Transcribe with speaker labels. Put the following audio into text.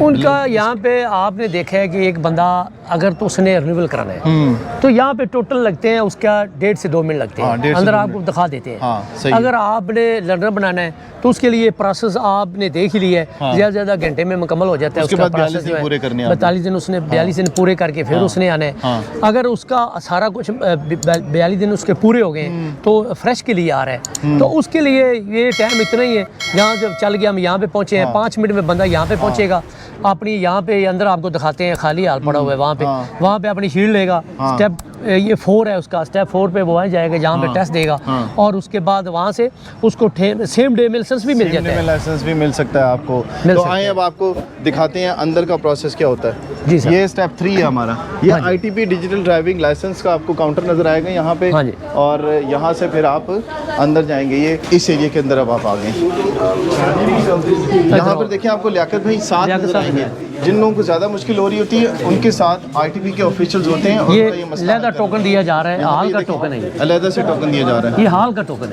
Speaker 1: उनका यहाँ पे आपने देखा है कि एक बंदा अगर तो उसने रिन्यूअल कराना है तो यहाँ पे टोटल लगते हैं उसका 1.5 से 2 मिनट लगते हैं, अंदर आपको दिखा देते हैं। अगर आपने लर्नर बनाना है तो उसके लिए प्रोसेस आपने देख ही लिया है, ज़्यादा से ज़्यादा घंटे में मुकम्मल हो जाता है। उसका प्रोसेस जो है 42 दिन उसने 42 दिन पूरे करके फिर उसने आना है। अगर उसका सारा कुछ 42 दिन उसके पूरे हो गए तो फ्रेश के लिए आ रहा है, तो उसके लिए ये टाइम इतना ही है। यहाँ जब चल गया हम यहाँ पे पहुँचे हैं, 5 मिनट में बंदा यहाँ पे पहुँचेगा, अपनी यहाँ पे अंदर आपको दिखाते हैं खाली हाल पड़ा हुआ है, वहाँ पे अपनी शील्ड लेगा। स्टेप ये 4 है उसका, स्टेप 4 पे वो वहाँ जाएगा जहाँ पे टेस्ट देगा और उसके बाद वहाँ से उसको सेम डे में लाइसेंस भी मिल जाता है।
Speaker 2: लाइसेंस भी मिल सकता है आपको। तो आइए अब आपको दिखाते हैं अंदर का प्रोसेस क्या होता है।
Speaker 1: जी सर।
Speaker 2: ये स्टेप 3 है हमारा। ये ITP डिजिटल ड्राइविंग लाइसेंस का आपको काउंटर नजर आएगा यहाँ पे।
Speaker 1: हाँ जी।
Speaker 2: और यहाँ से फिर आप अंदर जाएंगे, ये इस एरिया के अंदर अब आप आ गए। यहाँ पर देखिए आपको लियाकत भाई साथ नजर आएंगे। जिन लोगों को ज़्यादा मुश्किल हो रही होती है उनके साथ ITP के ऑफिशियल्स होते हैं।
Speaker 1: ये अलहदा टोकन दिया जा रहा है, हाल का टोकन है,
Speaker 2: अलहदा से टोकन दिया जा रहा है।
Speaker 1: ये हाल का टोकन है।